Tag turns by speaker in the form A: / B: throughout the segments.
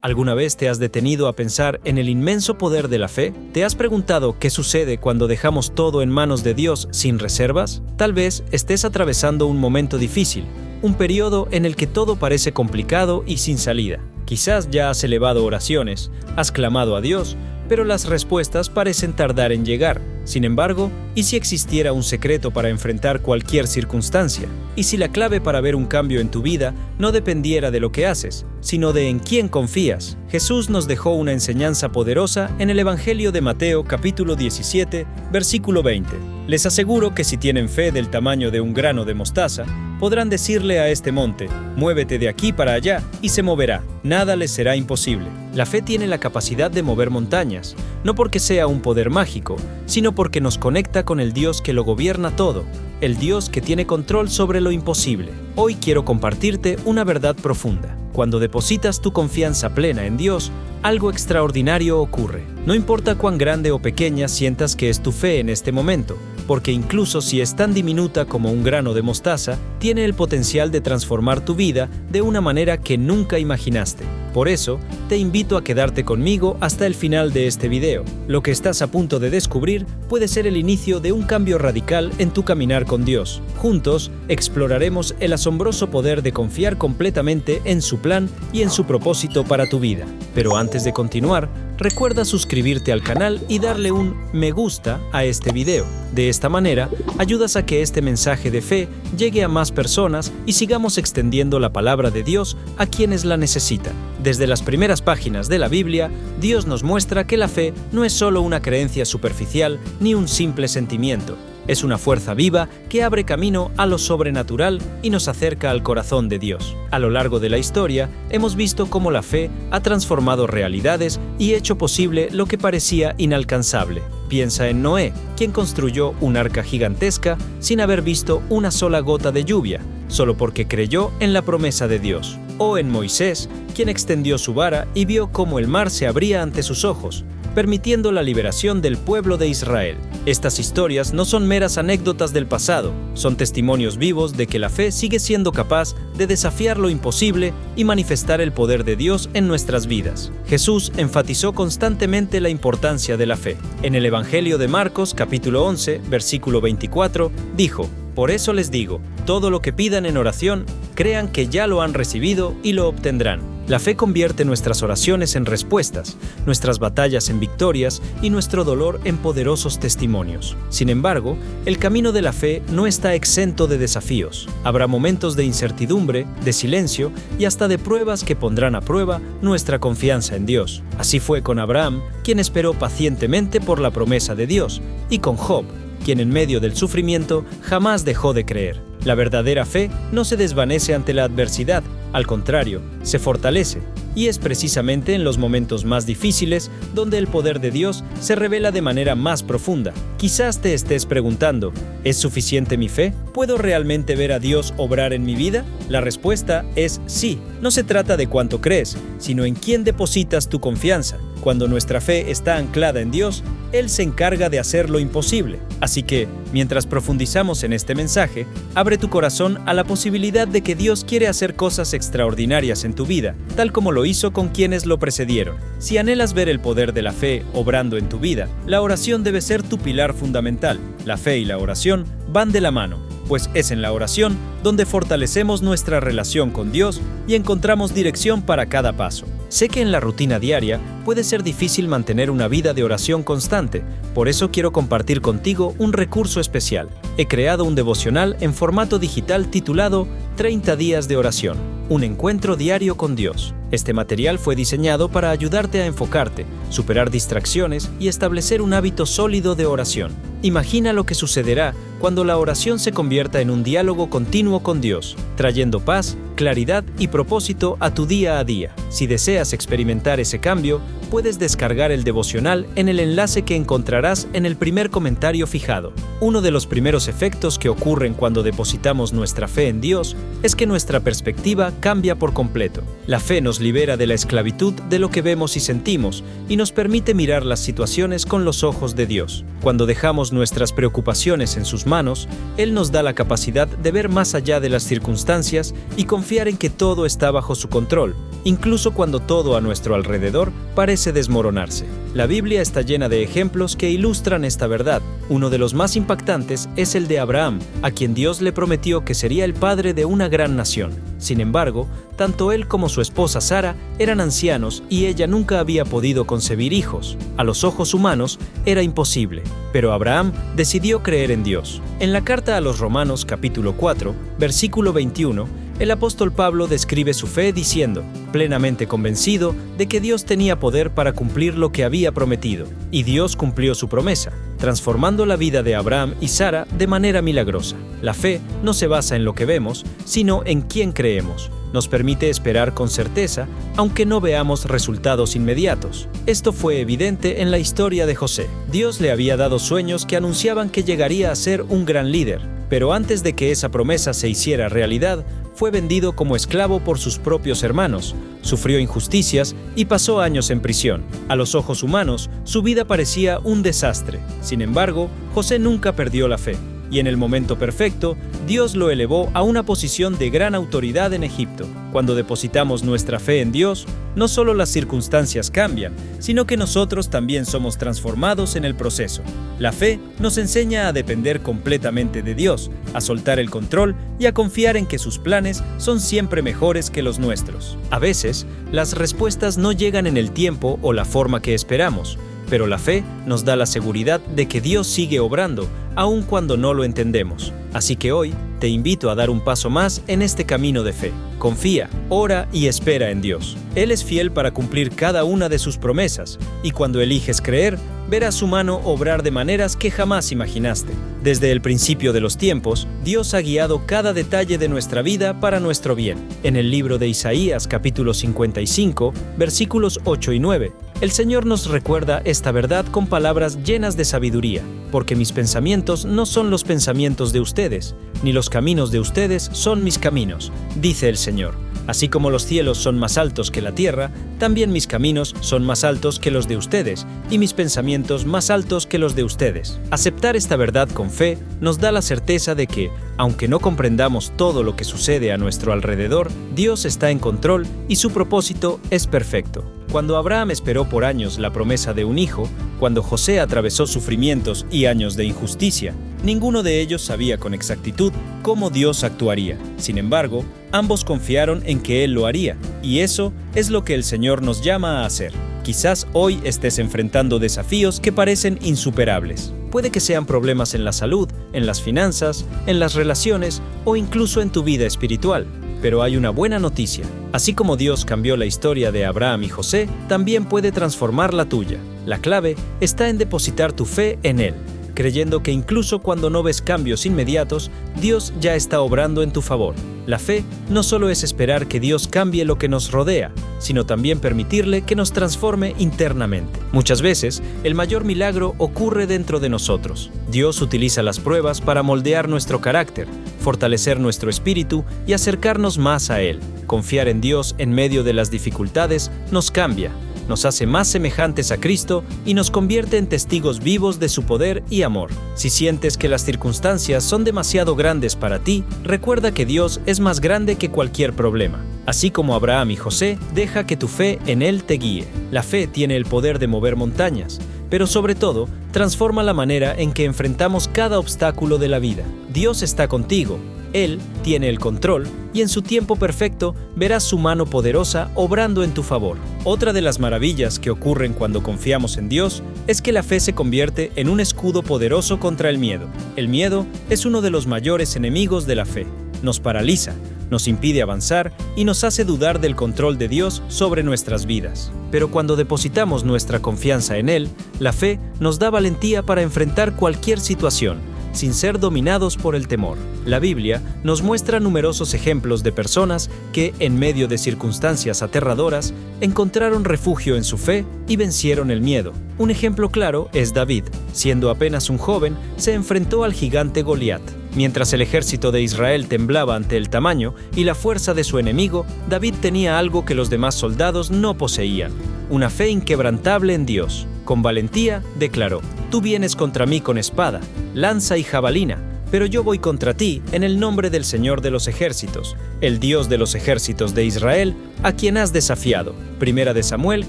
A: ¿Alguna vez te has detenido a pensar en el inmenso poder de la fe? ¿Te has preguntado qué sucede cuando dejamos todo en manos de Dios sin reservas? Tal vez estés atravesando un momento difícil, un periodo en el que todo parece complicado y sin salida. Quizás ya has elevado oraciones, has clamado a Dios, pero las respuestas parecen tardar en llegar. Sin embargo, ¿y si existiera un secreto para enfrentar cualquier circunstancia? ¿Y si la clave para ver un cambio en tu vida no dependiera de lo que haces, sino de en quién confías? Jesús nos dejó una enseñanza poderosa en el Evangelio de Mateo capítulo 17, versículo 20. Les aseguro que si tienen fe del tamaño de un grano de mostaza, podrán decirle a este monte, muévete de aquí para allá, y se moverá. Nada les será imposible. La fe tiene la capacidad de mover montañas, no porque sea un poder mágico, sino porque nos conecta con el Dios que lo gobierna todo, el Dios que tiene control sobre lo imposible. Hoy quiero compartirte una verdad profunda. Cuando depositas tu confianza plena en Dios, algo extraordinario ocurre. No importa cuán grande o pequeña sientas que es tu fe en este momento, porque incluso si es tan diminuta como un grano de mostaza, tiene el potencial de transformar tu vida de una manera que nunca imaginaste. Por eso, te invito a quedarte conmigo hasta el final de este video. Lo que estás a punto de descubrir puede ser el inicio de un cambio radical en tu caminar con Dios. Juntos, exploraremos el asombroso poder de confiar completamente en su plan y en su propósito para tu vida. Pero antes de continuar, recuerda suscribirte al canal y darle un me gusta a este video. De esta manera, ayudas a que este mensaje de fe llegue a más personas y sigamos extendiendo la palabra de Dios a quienes la necesitan. Desde las primeras páginas de la Biblia, Dios nos muestra que la fe no es solo una creencia superficial ni un simple sentimiento. Es una fuerza viva que abre camino a lo sobrenatural y nos acerca al corazón de Dios. A lo largo de la historia, hemos visto cómo la fe ha transformado realidades y hecho posible lo que parecía inalcanzable. Piensa en Noé, quien construyó un arca gigantesca sin haber visto una sola gota de lluvia, solo porque creyó en la promesa de Dios. O en Moisés, quien extendió su vara y vio cómo el mar se abría ante sus ojos, permitiendo la liberación del pueblo de Israel. Estas historias no son meras anécdotas del pasado, son testimonios vivos de que la fe sigue siendo capaz de desafiar lo imposible y manifestar el poder de Dios en nuestras vidas. Jesús enfatizó constantemente la importancia de la fe. En el Evangelio de Marcos, capítulo 11, versículo 24, dijo: por eso les digo, todo lo que pidan en oración, crean que ya lo han recibido y lo obtendrán. La fe convierte nuestras oraciones en respuestas, nuestras batallas en victorias y nuestro dolor en poderosos testimonios. Sin embargo, el camino de la fe no está exento de desafíos. Habrá momentos de incertidumbre, de silencio y hasta de pruebas que pondrán a prueba nuestra confianza en Dios. Así fue con Abraham, quien esperó pacientemente por la promesa de Dios, y con Job, quien en medio del sufrimiento jamás dejó de creer. La verdadera fe no se desvanece ante la adversidad, al contrario, se fortalece, y es precisamente en los momentos más difíciles donde el poder de Dios se revela de manera más profunda. Quizás te estés preguntando, ¿es suficiente mi fe? ¿Puedo realmente ver a Dios obrar en mi vida? La respuesta es sí. No se trata de cuánto crees, sino en quién depositas tu confianza. Cuando nuestra fe está anclada en Dios, Él se encarga de hacer lo imposible. Así que, mientras profundizamos en este mensaje, abre tu corazón a la posibilidad de que Dios quiere hacer cosas extraordinarias en tu vida, tal como lo hizo con quienes lo precedieron. Si anhelas ver el poder de la fe obrando en tu vida, la oración debe ser tu pilar fundamental. La fe y la oración van de la mano, pues es en la oración donde fortalecemos nuestra relación con Dios y encontramos dirección para cada paso. Sé que en la rutina diaria puede ser difícil mantener una vida de oración constante, por eso quiero compartir contigo un recurso especial. He creado un devocional en formato digital titulado 30 días de oración, un encuentro diario con Dios. Este material fue diseñado para ayudarte a enfocarte, superar distracciones y establecer un hábito sólido de oración. Imagina lo que sucederá cuando la oración se convierta en un diálogo continuo con Dios, trayendo paz, claridad y propósito a tu día a día. Si deseas experimentar ese cambio, puedes descargar el devocional en el enlace que encontrarás en el primer comentario fijado. Uno de los primeros efectos que ocurren cuando depositamos nuestra fe en Dios es que nuestra perspectiva cambia por completo. La fe nos libera de la esclavitud de lo que vemos y sentimos y nos permite mirar las situaciones con los ojos de Dios. Cuando dejamos nuestras preocupaciones en sus manos, Él nos da la capacidad de ver más allá de las circunstancias y confiar confiar en que todo está bajo su control, incluso cuando todo a nuestro alrededor parece desmoronarse. La Biblia está llena de ejemplos que ilustran esta verdad. Uno de los más impactantes es el de Abraham, a quien Dios le prometió que sería el padre de una gran nación. Sin embargo, tanto él como su esposa Sara eran ancianos y ella nunca había podido concebir hijos. A los ojos humanos era imposible, pero Abraham decidió creer en Dios. En la carta a los Romanos capítulo 4, versículo 21, el apóstol Pablo describe su fe diciendo, plenamente convencido de que Dios tenía poder para cumplir lo que había prometido, y Dios cumplió su promesa, transformando la vida de Abraham y Sara de manera milagrosa. La fe no se basa en lo que vemos, sino en quién creemos. Nos permite esperar con certeza, aunque no veamos resultados inmediatos. Esto fue evidente en la historia de José. Dios le había dado sueños que anunciaban que llegaría a ser un gran líder, pero antes de que esa promesa se hiciera realidad, fue vendido como esclavo por sus propios hermanos, sufrió injusticias y pasó años en prisión. A los ojos humanos, su vida parecía un desastre. Sin embargo, José nunca perdió la fe. Y en el momento perfecto, Dios lo elevó a una posición de gran autoridad en Egipto. Cuando depositamos nuestra fe en Dios, no solo las circunstancias cambian, sino que nosotros también somos transformados en el proceso. La fe nos enseña a depender completamente de Dios, a soltar el control y a confiar en que sus planes son siempre mejores que los nuestros. A veces, las respuestas no llegan en el tiempo o la forma que esperamos, pero la fe nos da la seguridad de que Dios sigue obrando, aun cuando no lo entendemos. Así que hoy te invito a dar un paso más en este camino de fe. Confía, ora y espera en Dios. Él es fiel para cumplir cada una de sus promesas, y cuando eliges creer, verás su mano obrar de maneras que jamás imaginaste. Desde el principio de los tiempos, Dios ha guiado cada detalle de nuestra vida para nuestro bien. En el libro de Isaías, capítulo 55, versículos 8 y 9, el Señor nos recuerda esta verdad con palabras llenas de sabiduría, porque mis pensamientos no son los pensamientos de ustedes, ni los caminos de ustedes son mis caminos, dice el Señor. Así como los cielos son más altos que la tierra, también mis caminos son más altos que los de ustedes, y mis pensamientos más altos que los de ustedes. Aceptar esta verdad con fe nos da la certeza de que, aunque no comprendamos todo lo que sucede a nuestro alrededor, Dios está en control y su propósito es perfecto. Cuando Abraham esperó por años la promesa de un hijo, cuando José atravesó sufrimientos y años de injusticia, ninguno de ellos sabía con exactitud cómo Dios actuaría. Sin embargo, ambos confiaron en que Él lo haría, y eso es lo que el Señor nos llama a hacer. Quizás hoy estés enfrentando desafíos que parecen insuperables. Puede que sean problemas en la salud, en las finanzas, en las relaciones o incluso en tu vida espiritual. Pero hay una buena noticia. Así como Dios cambió la historia de Abraham y José, también puede transformar la tuya. La clave está en depositar tu fe en Él, creyendo que incluso cuando no ves cambios inmediatos, Dios ya está obrando en tu favor. La fe no solo es esperar que Dios cambie lo que nos rodea, sino también permitirle que nos transforme internamente. Muchas veces, el mayor milagro ocurre dentro de nosotros. Dios utiliza las pruebas para moldear nuestro carácter, fortalecer nuestro espíritu y acercarnos más a Él. Confiar en Dios en medio de las dificultades nos cambia, nos hace más semejantes a Cristo y nos convierte en testigos vivos de su poder y amor. Si sientes que las circunstancias son demasiado grandes para ti, recuerda que Dios es más grande que cualquier problema. Así como Abraham y José, deja que tu fe en Él te guíe. La fe tiene el poder de mover montañas, pero sobre todo, transforma la manera en que enfrentamos cada obstáculo de la vida. Dios está contigo. Él tiene el control y en su tiempo perfecto verás su mano poderosa obrando en tu favor. Otra de las maravillas que ocurren cuando confiamos en Dios es que la fe se convierte en un escudo poderoso contra el miedo. El miedo es uno de los mayores enemigos de la fe. Nos paraliza, nos impide avanzar y nos hace dudar del control de Dios sobre nuestras vidas. Pero cuando depositamos nuestra confianza en Él, la fe nos da valentía para enfrentar cualquier situación, sin ser dominados por el temor. La Biblia nos muestra numerosos ejemplos de personas que, en medio de circunstancias aterradoras, encontraron refugio en su fe y vencieron el miedo. Un ejemplo claro es David. Siendo apenas un joven, se enfrentó al gigante Goliat. Mientras el ejército de Israel temblaba ante el tamaño y la fuerza de su enemigo, David tenía algo que los demás soldados no poseían: una fe inquebrantable en Dios. Con valentía declaró: «Tú vienes contra mí con espada, lanza y jabalina, pero yo voy contra ti en el nombre del Señor de los ejércitos, el Dios de los ejércitos de Israel, a quien has desafiado. Primera de Samuel,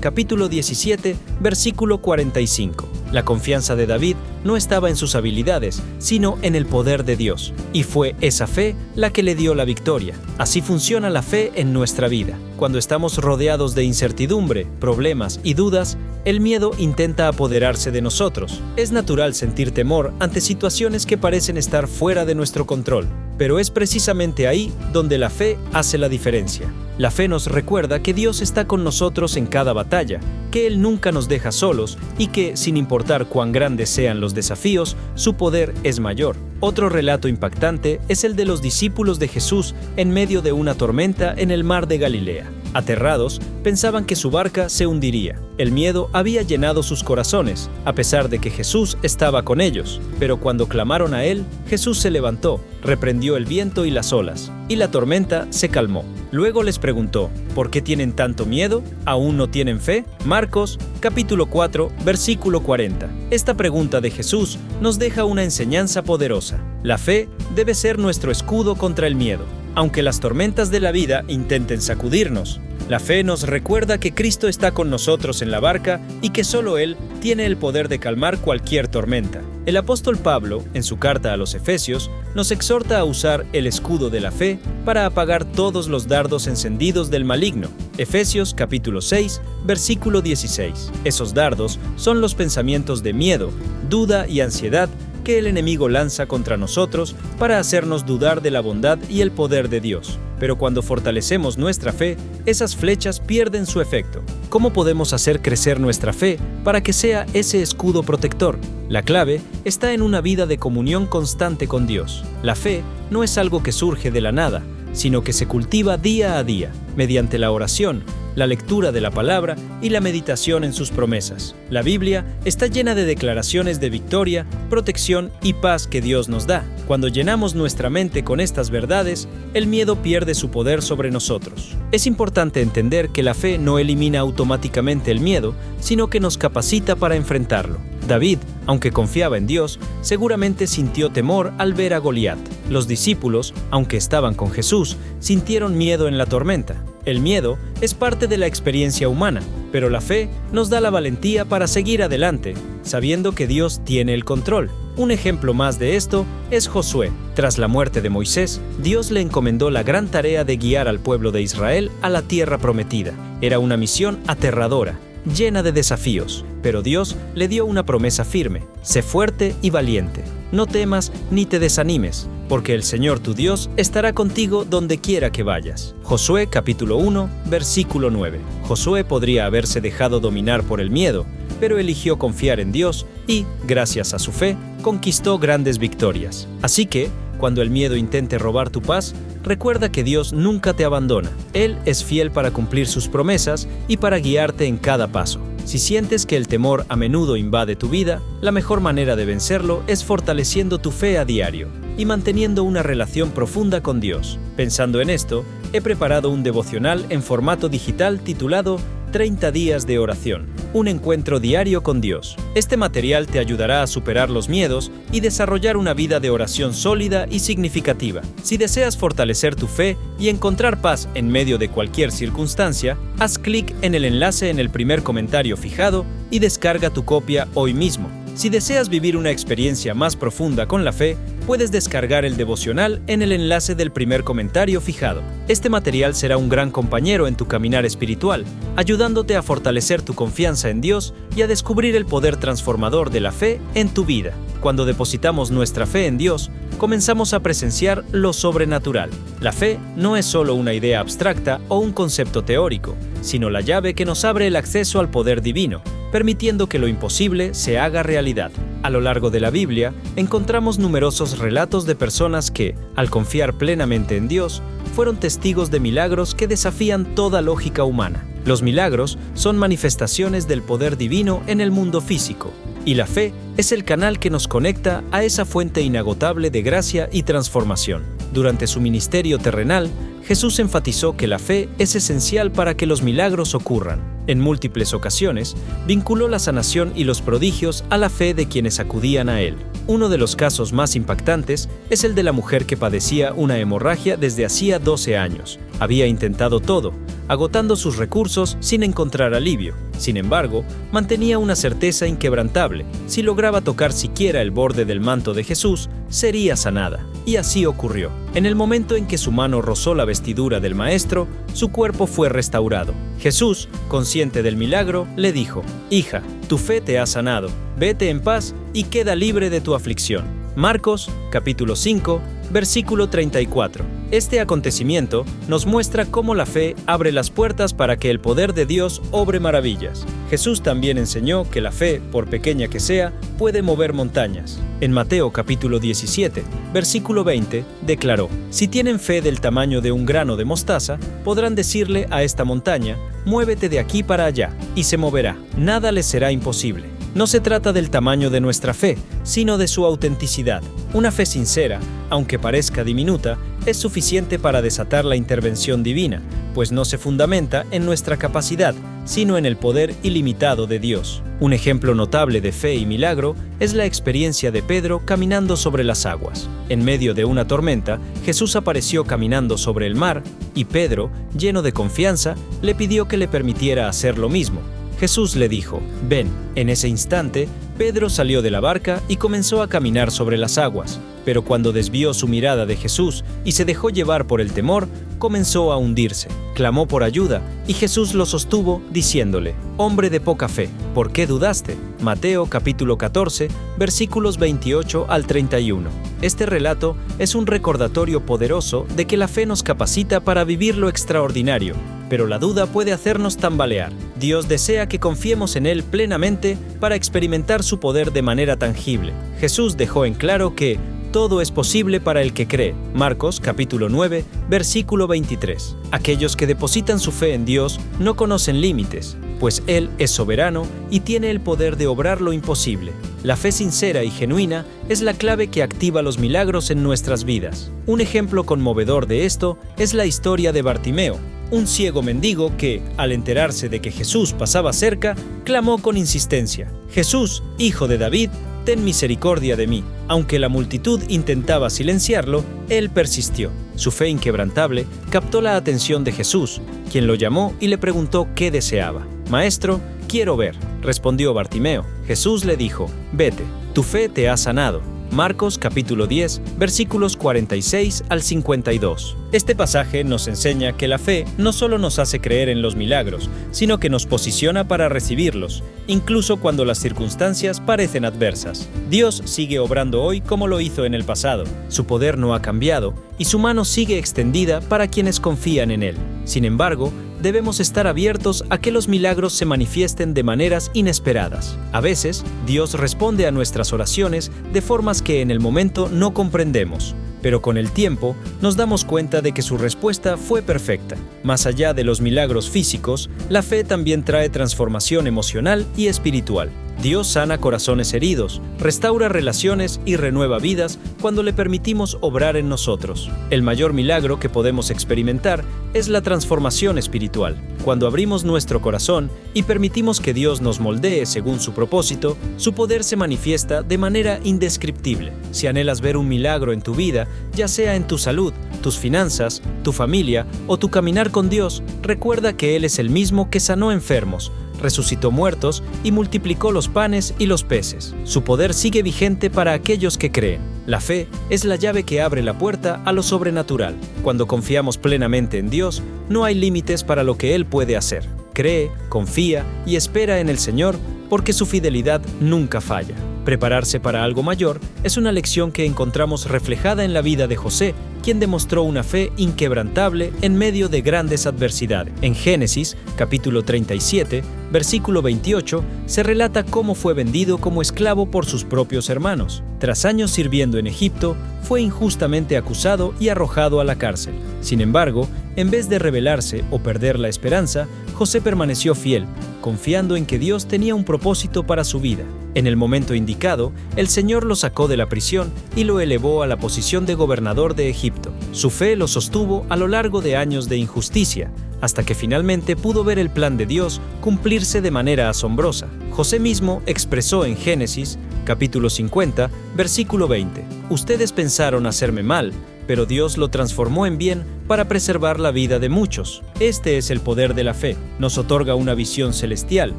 A: capítulo 17, versículo 45. La confianza de David no estaba en sus habilidades, sino en el poder de Dios, y fue esa fe la que le dio la victoria. Así funciona la fe en nuestra vida. Cuando estamos rodeados de incertidumbre, problemas y dudas, el miedo intenta apoderarse de nosotros. Es natural sentir temor ante situaciones que parecen estar fuera de nuestro control, pero es precisamente ahí donde la fe hace la diferencia. La fe nos recuerda que Dios está con nosotros en cada batalla, que Él nunca nos deja solos y que, sin importar cuán grandes sean los desafíos, su poder es mayor. Otro relato impactante es el de los discípulos de Jesús en medio de una tormenta en el mar de Galilea. Aterrados, pensaban que su barca se hundiría. El miedo había llenado sus corazones, a pesar de que Jesús estaba con ellos. Pero cuando clamaron a Él, Jesús se levantó, reprendió el viento y las olas, y la tormenta se calmó. Luego les preguntó, ¿por qué tienen tanto miedo? ¿Aún no tienen fe? Marcos, capítulo 4, versículo 40. Esta pregunta de Jesús nos deja una enseñanza poderosa. La fe debe ser nuestro escudo contra el miedo. Aunque las tormentas de la vida intenten sacudirnos, la fe nos recuerda que Cristo está con nosotros en la barca y que solo Él tiene el poder de calmar cualquier tormenta. El apóstol Pablo, en su carta a los Efesios, nos exhorta a usar el escudo de la fe para apagar todos los dardos encendidos del maligno. Efesios capítulo 6, versículo 16. Esos dardos son los pensamientos de miedo, duda y ansiedad que el enemigo lanza contra nosotros para hacernos dudar de la bondad y el poder de Dios. Pero cuando fortalecemos nuestra fe, esas flechas pierden su efecto. ¿Cómo podemos hacer crecer nuestra fe para que sea ese escudo protector? La clave está en una vida de comunión constante con Dios. La fe no es algo que surge de la nada, sino que se cultiva día a día, mediante la oración, la lectura de la palabra y la meditación en sus promesas. La Biblia está llena de declaraciones de victoria, protección y paz que Dios nos da. Cuando llenamos nuestra mente con estas verdades, el miedo pierde su poder sobre nosotros. Es importante entender que la fe no elimina automáticamente el miedo, sino que nos capacita para enfrentarlo. David, aunque confiaba en Dios, seguramente sintió temor al ver a Goliat. Los discípulos, aunque estaban con Jesús, sintieron miedo en la tormenta. El miedo es parte de la experiencia humana, pero la fe nos da la valentía para seguir adelante, sabiendo que Dios tiene el control. Un ejemplo más de esto es Josué. Tras la muerte de Moisés, Dios le encomendó la gran tarea de guiar al pueblo de Israel a la tierra prometida. Era una misión aterradora, llena de desafíos, pero Dios le dio una promesa firme: sé fuerte y valiente. No temas ni te desanimes, porque el Señor tu Dios estará contigo donde quiera que vayas. Josué capítulo 1, versículo 9. Josué podría haberse dejado dominar por el miedo, pero eligió confiar en Dios y, gracias a su fe, conquistó grandes victorias. Así que, cuando el miedo intente robar tu paz, recuerda que Dios nunca te abandona. Él es fiel para cumplir sus promesas y para guiarte en cada paso. Si sientes que el temor a menudo invade tu vida, la mejor manera de vencerlo es fortaleciendo tu fe a diario y manteniendo una relación profunda con Dios. Pensando en esto, he preparado un devocional en formato digital titulado 30 días de oración, un encuentro diario con Dios. Este material te ayudará a superar los miedos y desarrollar una vida de oración sólida y significativa. Si deseas fortalecer tu fe y encontrar paz en medio de cualquier circunstancia, haz clic en el enlace en el primer comentario fijado y descarga tu copia hoy mismo. Si deseas vivir una experiencia más profunda con la fe, puedes descargar el devocional en el enlace del primer comentario fijado. Este material será un gran compañero en tu caminar espiritual, ayudándote a fortalecer tu confianza en Dios y a descubrir el poder transformador de la fe en tu vida. Cuando depositamos nuestra fe en Dios, comenzamos a presenciar lo sobrenatural. La fe no es solo una idea abstracta o un concepto teórico, sino la llave que nos abre el acceso al poder divino, permitiendo que lo imposible se haga realidad. A lo largo de la Biblia, encontramos numerosos relatos de personas que, al confiar plenamente en Dios, fueron testigos de milagros que desafían toda lógica humana. Los milagros son manifestaciones del poder divino en el mundo físico, y la fe es el canal que nos conecta a esa fuente inagotable de gracia y transformación. Durante su ministerio terrenal, Jesús enfatizó que la fe es esencial para que los milagros ocurran. En múltiples ocasiones, vinculó la sanación y los prodigios a la fe de quienes acudían a él. Uno de los casos más impactantes es el de la mujer que padecía una hemorragia desde hacía 12 años. Había intentado todo, agotando sus recursos sin encontrar alivio. Sin embargo, mantenía una certeza inquebrantable: si lograba tocar siquiera el borde del manto de Jesús, sería sanada. Y así ocurrió. En el momento en que su mano rozó la vestidura del Maestro, su cuerpo fue restaurado. Jesús, consciente del milagro, le dijo: «Hija, tu fe te ha sanado. Vete en paz y queda libre de tu aflicción». Marcos, capítulo 5, versículo 34. Este acontecimiento nos muestra cómo la fe abre las puertas para que el poder de Dios obre maravillas. Jesús también enseñó que la fe, por pequeña que sea, puede mover montañas. En Mateo capítulo 17, versículo 20, declaró: «Si tienen fe del tamaño de un grano de mostaza, podrán decirle a esta montaña: muévete de aquí para allá, y se moverá. Nada les será imposible». No se trata del tamaño de nuestra fe, sino de su autenticidad. Una fe sincera, aunque parezca diminuta, es suficiente para desatar la intervención divina, pues no se fundamenta en nuestra capacidad, sino en el poder ilimitado de Dios. Un ejemplo notable de fe y milagro es la experiencia de Pedro caminando sobre las aguas. En medio de una tormenta, Jesús apareció caminando sobre el mar, y Pedro, lleno de confianza, le pidió que le permitiera hacer lo mismo. Jesús le dijo: «Ven». En ese instante, Pedro salió de la barca y comenzó a caminar sobre las aguas, pero cuando desvió su mirada de Jesús y se dejó llevar por el temor, comenzó a hundirse. Clamó por ayuda y Jesús lo sostuvo diciéndole: «Hombre de poca fe, ¿por qué dudaste?». Mateo capítulo 14, versículos 28 al 31. Este relato es un recordatorio poderoso de que la fe nos capacita para vivir lo extraordinario, pero la duda puede hacernos tambalear. Dios desea que confiemos en Él plenamente para experimentar su poder de manera tangible. Jesús dejó en claro que todo es posible para el que cree. Marcos capítulo 9, versículo 23. Aquellos que depositan su fe en Dios no conocen límites, pues Él es soberano y tiene el poder de obrar lo imposible. La fe sincera y genuina es la clave que activa los milagros en nuestras vidas. Un ejemplo conmovedor de esto es la historia de Bartimeo, un ciego mendigo que, al enterarse de que Jesús pasaba cerca, clamó con insistencia: «Jesús, hijo de David, ten misericordia de mí». Aunque la multitud intentaba silenciarlo, él persistió. Su fe inquebrantable captó la atención de Jesús, quien lo llamó y le preguntó qué deseaba. «Maestro, quiero ver», respondió Bartimeo. Jesús le dijo: «Vete, tu fe te ha sanado». Marcos capítulo 10, versículos 46 al 52. Este pasaje nos enseña que la fe no solo nos hace creer en los milagros, sino que nos posiciona para recibirlos, incluso cuando las circunstancias parecen adversas. Dios sigue obrando hoy como lo hizo en el pasado. Su poder no ha cambiado y su mano sigue extendida para quienes confían en Él. Sin embargo, debemos estar abiertos a que los milagros se manifiesten de maneras inesperadas. A veces, Dios responde a nuestras oraciones de formas que en el momento no comprendemos, pero con el tiempo nos damos cuenta de que su respuesta fue perfecta. Más allá de los milagros físicos, la fe también trae transformación emocional y espiritual. Dios sana corazones heridos, restaura relaciones y renueva vidas cuando le permitimos obrar en nosotros. El mayor milagro que podemos experimentar es la transformación espiritual. Cuando abrimos nuestro corazón y permitimos que Dios nos moldee según su propósito, su poder se manifiesta de manera indescriptible. Si anhelas ver un milagro en tu vida, ya sea en tu salud, tus finanzas, tu familia o tu caminar con Dios, recuerda que Él es el mismo que sanó enfermos, resucitó muertos y multiplicó los panes y los peces. Su poder sigue vigente para aquellos que creen. La fe es la llave que abre la puerta a lo sobrenatural. Cuando confiamos plenamente en Dios, no hay límites para lo que Él puede hacer. Cree, confía y espera en el Señor, porque su fidelidad nunca falla. Prepararse para algo mayor es una lección que encontramos reflejada en la vida de José, quien demostró una fe inquebrantable en medio de grandes adversidades. En Génesis, capítulo 37, versículo 28, se relata cómo fue vendido como esclavo por sus propios hermanos. Tras años sirviendo en Egipto, fue injustamente acusado y arrojado a la cárcel. Sin embargo, en vez de rebelarse o perder la esperanza, José permaneció fiel, confiando en que Dios tenía un propósito para su vida. En el momento indicado, el Señor lo sacó de la prisión y lo elevó a la posición de gobernador de Egipto. Su fe lo sostuvo a lo largo de años de injusticia, hasta que finalmente pudo ver el plan de Dios cumplirse de manera asombrosa. José mismo expresó en Génesis, capítulo 50, versículo 20: «Ustedes pensaron hacerme mal, pero Dios lo transformó en bien para preservar la vida de muchos». Este es el poder de la fe. Nos otorga una visión celestial,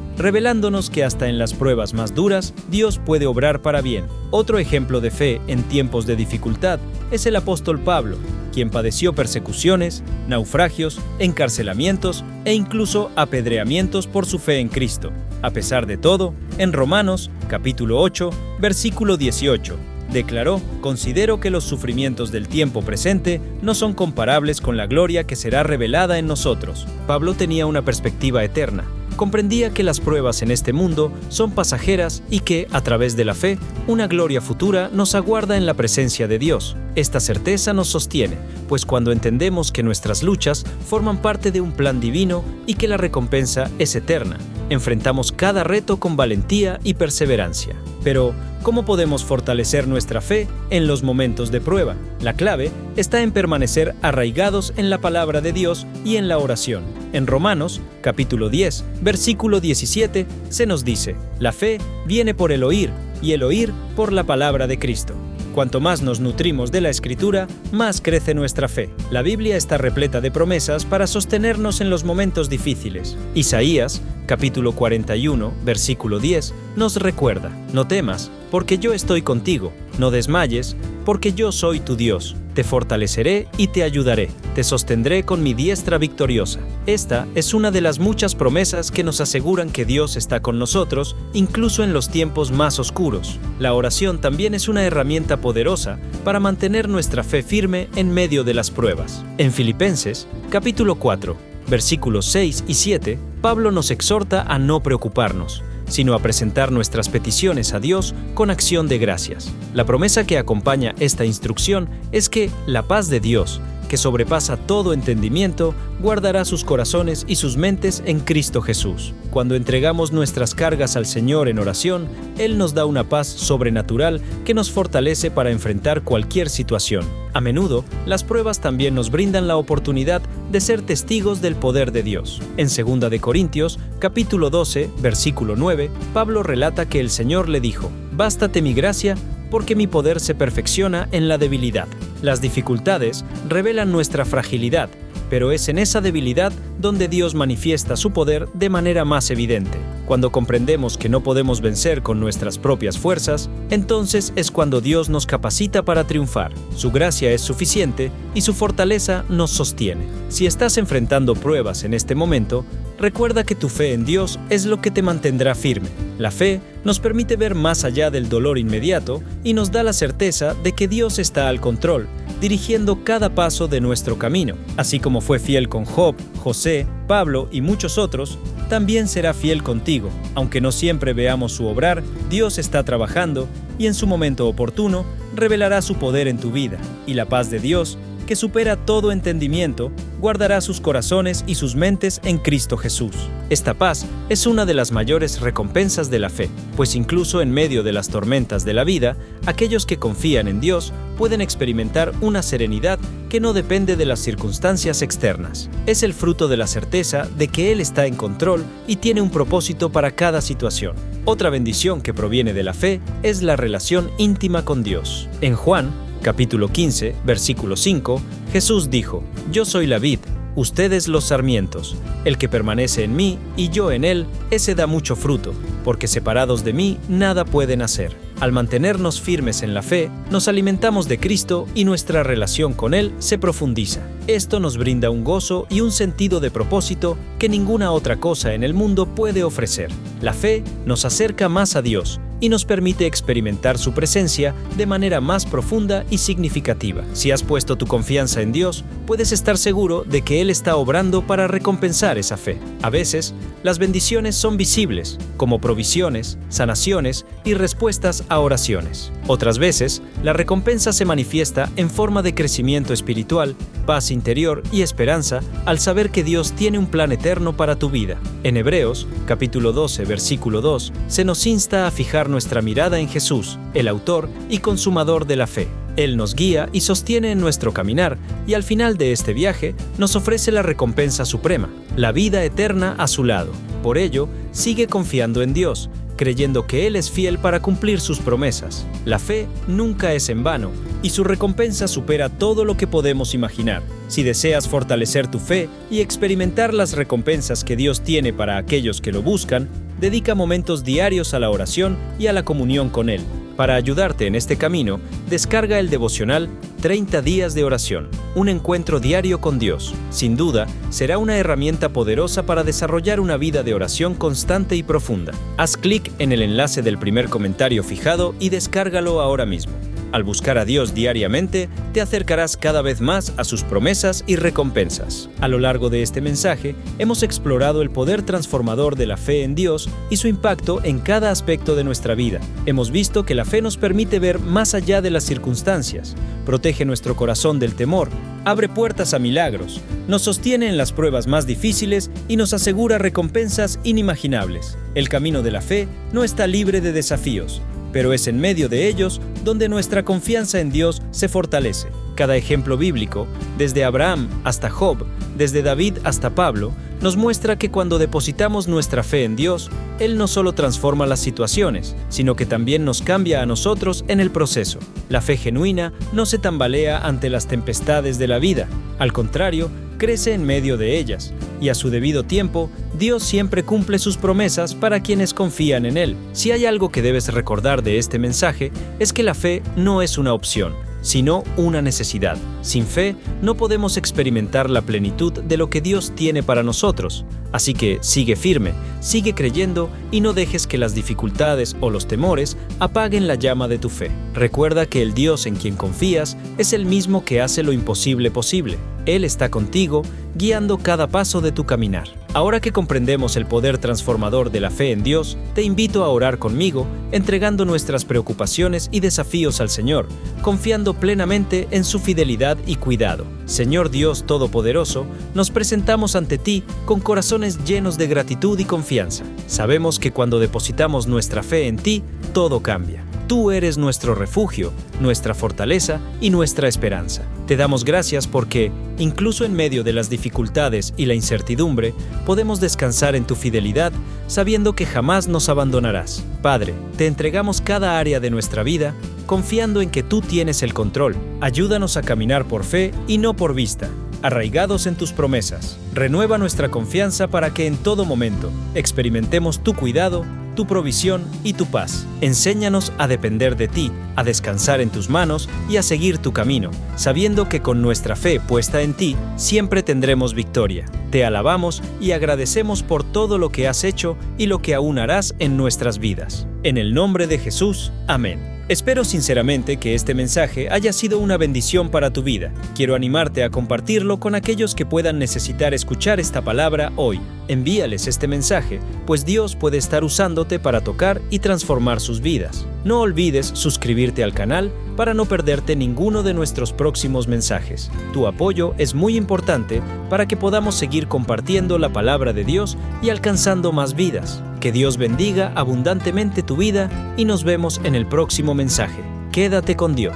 A: revelándonos que hasta en las pruebas más duras, Dios puede obrar para bien. Otro ejemplo de fe en tiempos de dificultad es el apóstol Pablo, quien padeció persecuciones, naufragios, encarcelamientos e incluso apedreamientos por su fe en Cristo. A pesar de todo, en Romanos, capítulo 8, versículo 18, declaró: «Considero que los sufrimientos del tiempo presente no son comparables con la gloria que será revelada en nosotros». Pablo tenía una perspectiva eterna. Comprendía que las pruebas en este mundo son pasajeras y que, a través de la fe, una gloria futura nos aguarda en la presencia de Dios. Esta certeza nos sostiene, pues cuando entendemos que nuestras luchas forman parte de un plan divino y que la recompensa es eterna, enfrentamos cada reto con valentía y perseverancia. Pero, ¿cómo podemos fortalecer nuestra fe en los momentos de prueba? La clave está en permanecer arraigados en la palabra de Dios y en la oración. En Romanos, capítulo 10, versículo 17, se nos dice: «La fe viene por el oír, y el oír por la palabra de Cristo». Cuanto más nos nutrimos de la Escritura, más crece nuestra fe. La Biblia está repleta de promesas para sostenernos en los momentos difíciles. Isaías, capítulo 41, versículo 10, nos recuerda: «No temas, porque yo estoy contigo. No desmayes, porque yo soy tu Dios. Te fortaleceré y te ayudaré. Te sostendré con mi diestra victoriosa». Esta es una de las muchas promesas que nos aseguran que Dios está con nosotros, incluso en los tiempos más oscuros. La oración también es una herramienta poderosa para mantener nuestra fe firme en medio de las pruebas. En Filipenses, capítulo 4, versículos 6 y 7, Pablo nos exhorta a no preocuparnos, sino a presentar nuestras peticiones a Dios con acción de gracias. La promesa que acompaña esta instrucción es que la paz de Dios, que sobrepasa todo entendimiento, guardará sus corazones y sus mentes en Cristo Jesús. Cuando entregamos nuestras cargas al Señor en oración, Él nos da una paz sobrenatural que nos fortalece para enfrentar cualquier situación. A menudo, las pruebas también nos brindan la oportunidad de ser testigos del poder de Dios. En 2 de Corintios, capítulo 12, versículo 9, Pablo relata que el Señor le dijo: «Bástate mi gracia, porque mi poder se perfecciona en la debilidad». Las dificultades revelan nuestra fragilidad, pero es en esa debilidad donde Dios manifiesta su poder de manera más evidente. Cuando comprendemos que no podemos vencer con nuestras propias fuerzas, entonces es cuando Dios nos capacita para triunfar. Su gracia es suficiente y su fortaleza nos sostiene. Si estás enfrentando pruebas en este momento, recuerda que tu fe en Dios es lo que te mantendrá firme. La fe nos permite ver más allá del dolor inmediato y nos da la certeza de que Dios está al control, dirigiendo cada paso de nuestro camino. Así como fue fiel con Job, José, Pablo y muchos otros, también será fiel contigo. Aunque no siempre veamos su obrar, Dios está trabajando y en su momento oportuno revelará su poder en tu vida. Y la paz de Dios, que supera todo entendimiento, guardará sus corazones y sus mentes en Cristo Jesús. Esta paz es una de las mayores recompensas de la fe, pues incluso en medio de las tormentas de la vida, aquellos que confían en Dios pueden experimentar una serenidad que no depende de las circunstancias externas. Es el fruto de la certeza de que Él está en control y tiene un propósito para cada situación. Otra bendición que proviene de la fe es la relación íntima con Dios. En Juan, capítulo 15, versículo 5, Jesús dijo: «Yo soy la vid, ustedes los sarmientos. El que permanece en mí y yo en él, ese da mucho fruto, porque separados de mí nada pueden hacer». Al mantenernos firmes en la fe, nos alimentamos de Cristo y nuestra relación con Él se profundiza. Esto nos brinda un gozo y un sentido de propósito que ninguna otra cosa en el mundo puede ofrecer. La fe nos acerca más a Dios y nos permite experimentar su presencia de manera más profunda y significativa. Si has puesto tu confianza en Dios, puedes estar seguro de que Él está obrando para recompensar esa fe. A veces, las bendiciones son visibles, como provisiones, sanaciones y respuestas a oraciones. Otras veces, la recompensa se manifiesta en forma de crecimiento espiritual, paz interior y esperanza al saber que Dios tiene un plan eterno para tu vida. En Hebreos, capítulo 12, versículo 2, se nos insta a fijar nuestra mirada en Jesús, el autor y consumador de la fe. Él nos guía y sostiene en nuestro caminar, y al final de este viaje nos ofrece la recompensa suprema, la vida eterna a su lado. Por ello, sigue confiando en Dios, creyendo que Él es fiel para cumplir sus promesas. La fe nunca es en vano, y su recompensa supera todo lo que podemos imaginar. Si deseas fortalecer tu fe y experimentar las recompensas que Dios tiene para aquellos que lo buscan, dedica momentos diarios a la oración y a la comunión con Él. Para ayudarte en este camino, descarga el devocional 30 días de oración, un encuentro diario con Dios. Sin duda, será una herramienta poderosa para desarrollar una vida de oración constante y profunda. Haz clic en el enlace del primer comentario fijado y descárgalo ahora mismo. Al buscar a Dios diariamente, te acercarás cada vez más a sus promesas y recompensas. A lo largo de este mensaje, hemos explorado el poder transformador de la fe en Dios y su impacto en cada aspecto de nuestra vida. Hemos visto que la fe nos permite ver más allá de las circunstancias, protege nuestro corazón del temor, abre puertas a milagros, nos sostiene en las pruebas más difíciles y nos asegura recompensas inimaginables. El camino de la fe no está libre de desafíos, pero es en medio de ellos donde nuestra confianza en Dios se fortalece. Cada ejemplo bíblico, desde Abraham hasta Job, desde David hasta Pablo, nos muestra que cuando depositamos nuestra fe en Dios, Él no solo transforma las situaciones, sino que también nos cambia a nosotros en el proceso. La fe genuina no se tambalea ante las tempestades de la vida, al contrario, crece en medio de ellas, y a su debido tiempo, Dios siempre cumple sus promesas para quienes confían en Él. Si hay algo que debes recordar de este mensaje, es que la fe no es una opción, sino una necesidad. Sin fe, no podemos experimentar la plenitud de lo que Dios tiene para nosotros. Así que sigue firme, sigue creyendo y no dejes que las dificultades o los temores apaguen la llama de tu fe. Recuerda que el Dios en quien confías es el mismo que hace lo imposible posible. Él está contigo, guiando cada paso de tu caminar. Ahora que comprendemos el poder transformador de la fe en Dios, te invito a orar conmigo, entregando nuestras preocupaciones y desafíos al Señor, confiando plenamente en su fidelidad y cuidado. Señor Dios Todopoderoso, nos presentamos ante ti con corazones llenos de gratitud y confianza. Sabemos que cuando depositamos nuestra fe en ti, todo cambia. Tú eres nuestro refugio, nuestra fortaleza y nuestra esperanza. Te damos gracias porque, incluso en medio de las dificultades y la incertidumbre, podemos descansar en tu fidelidad, sabiendo que jamás nos abandonarás. Padre, te entregamos cada área de nuestra vida, confiando en que tú tienes el control. Ayúdanos a caminar por fe y no por vista, arraigados en tus promesas. Renueva nuestra confianza para que en todo momento experimentemos tu cuidado, tu provisión y tu paz. Enséñanos a depender de ti, a descansar en tus manos y a seguir tu camino, sabiendo que con nuestra fe puesta en ti, siempre tendremos victoria. Te alabamos y agradecemos por todo lo que has hecho y lo que aún harás en nuestras vidas. En el nombre de Jesús, amén. Espero sinceramente que este mensaje haya sido una bendición para tu vida. Quiero animarte a compartirlo con aquellos que puedan necesitar escuchar esta palabra hoy. Envíales este mensaje, pues Dios puede estar usándote para tocar y transformar sus vidas. No olvides suscribirte al canal para no perderte ninguno de nuestros próximos mensajes. Tu apoyo es muy importante para que podamos seguir compartiendo la palabra de Dios y alcanzando más vidas. Que Dios bendiga abundantemente tu vida y nos vemos en el próximo mensaje. Quédate con Dios.